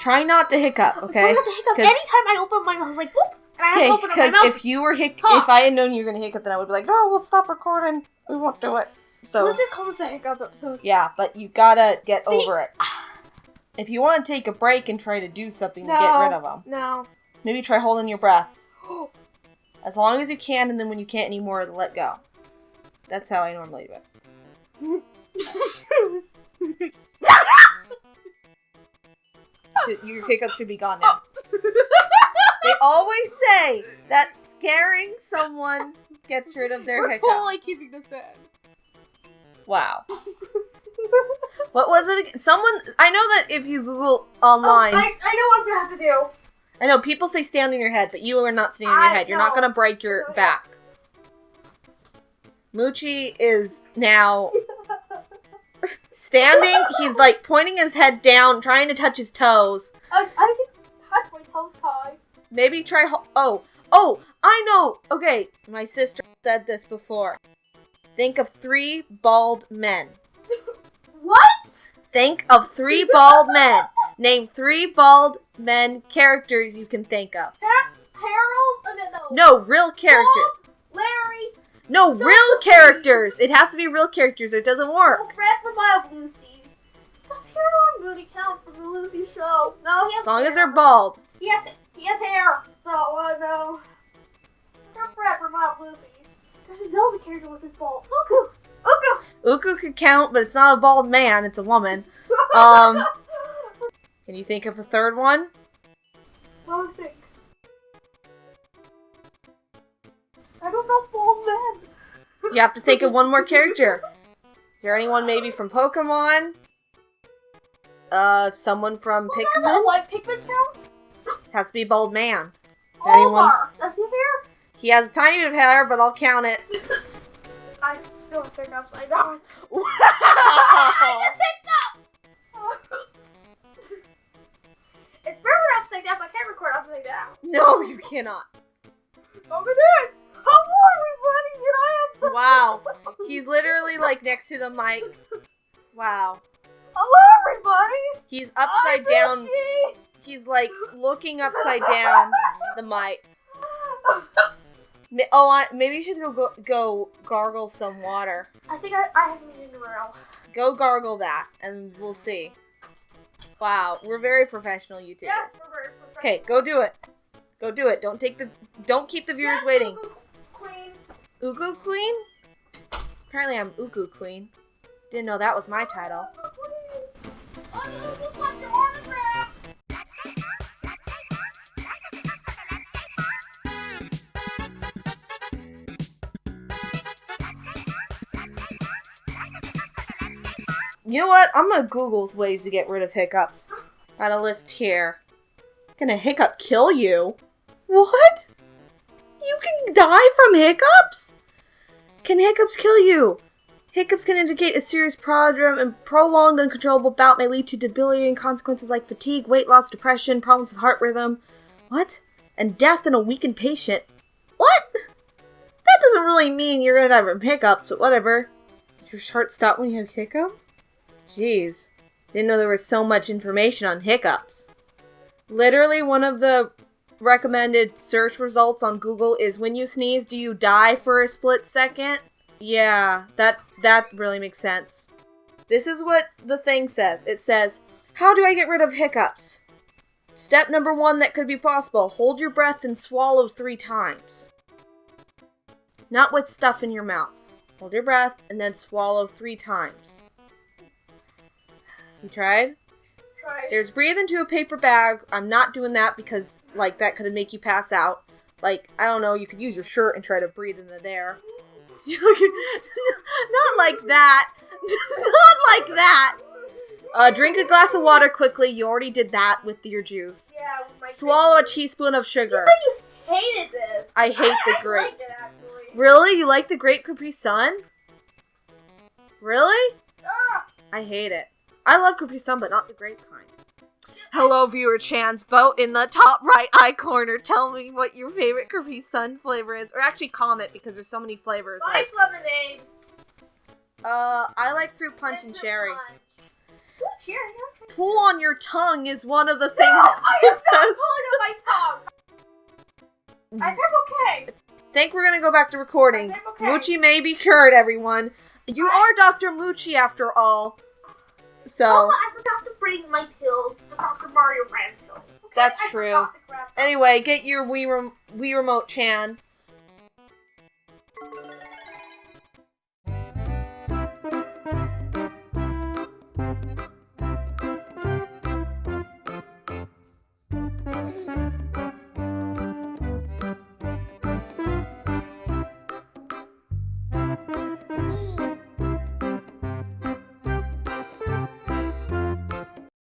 Try not to hiccup, okay? Try not to hiccup. Anytime I open my mouth, I was like, whoop. And I have to open up my mouth. Because if I had known you were going to hiccup, then I would be like, no, we'll stop recording. We won't do it. So let's just call this a hiccup episode. Yeah, but you gotta get over it. If you want to take a break and try to do something to get rid of them. No. Maybe try holding your breath. As long as you can, and then when you can't anymore, let go. That's how I normally do it. Your hiccups should be gone now. They always say that scaring someone gets rid of their hiccups. We're totally keeping this in. Wow. What was it again? I know that if you Google online... I know what I'm going to have to do. I know, people say stand on your head, but you are not standing on your head. You're not going to break your back. Moochie is now standing. He's like pointing his head down, trying to touch his toes. I can touch my toes, Ty. Maybe try... Oh, I know! Okay, my sister said this before. Think of 3 bald men. What? Think of 3 bald men. Name 3 bald men characters you can think of. Harold? No, real characters. Larry? No, real characters. It has to be real characters or it doesn't work. Oh, Fred from My Lucy. Does Harold really count from the Lucy show? No, he has as long hair. as they're bald. He has hair. So, no. Fred from My Lucy. There's a Zelda character with his bald. Uku could count, but it's not a bald man. It's a woman. Can you think of a third one? Let me think. I don't know bald men. You have to think of one more character. Is there anyone maybe from Pokemon? Someone from Pikmin? Like Pikmin count? Has to be a bald man. Is there anyone? Does he have hair? He has a tiny bit of hair, but I'll count it. I still think upside down. Wow! I just picked up! It's further upside down, but I can't record upside down. No, you cannot. Over there! Hello, everybody! And I am... Wow. He's literally, like, next to the mic. Wow. Hello, everybody! He's upside down. Moochie. He's, like, looking upside down the mic. Maybe you should go gargle some water. I think I have something in the room. Go gargle that, and we'll see. Wow, we're very professional YouTubers. Yes, we're very professional. Okay, go do it. Go do it. Don't keep the viewers waiting. Uku Queen. Uku Queen? Apparently I'm Uku Queen. Didn't know that was my title. I just want your autograph. You know what? I'm gonna Google ways to get rid of hiccups. Got a list here. Can a hiccup kill you? What? You can die from hiccups? Can hiccups kill you? Hiccups can indicate a serious problem, and prolonged uncontrollable bout may lead to debilitating consequences like fatigue, weight loss, depression, problems with heart rhythm. What? And death in a weakened patient. What? That doesn't really mean you're gonna die from hiccups, but whatever. Does your heart stop when you have hiccup? Jeez. Didn't know there was so much information on hiccups. Literally, one of the recommended search results on Google is when you sneeze, do you die for a split second? Yeah, that really makes sense. This is what the thing says. It says, how do I get rid of hiccups? Step number 1 that could be possible. Hold your breath and swallow 3 times. Not with stuff in your mouth. Hold your breath and then swallow 3 times. You tried? Tried. There's breathe into a paper bag. I'm not doing that because, like, that could make you pass out. Like, I don't know, you could use your shirt and try to breathe into there. Not like that. Not like that. Drink a glass of water quickly. You already did that with your juice. Yeah, with my Swallow a teaspoon of sugar. You said you hated this. I hate the I grape. liked it, actually. Really? You like the grape Capri Sun? Really? Ah. I hate it. I love Capri Sun, but not the grape kind. Hello, viewer chans. Vote in the top right eye corner. Tell me what your favorite Capri Sun flavor is. Or actually comment, because there's so many flavors. Ice lemonade. I like fruit punch and cherry. Punch. Moochie, Pull on your tongue is one of the things I it am not says. pulling on my tongue. I think I'm okay. Think we're gonna go back to recording. I think I'm okay. Moochie may be cured, everyone. You are Dr. Moochie after all. So. Oh, I forgot to bring my pills, the Dr. Mario brand pills. Okay? That's I true. forgot to grab them. Anyway, get your Wii Remote Chan.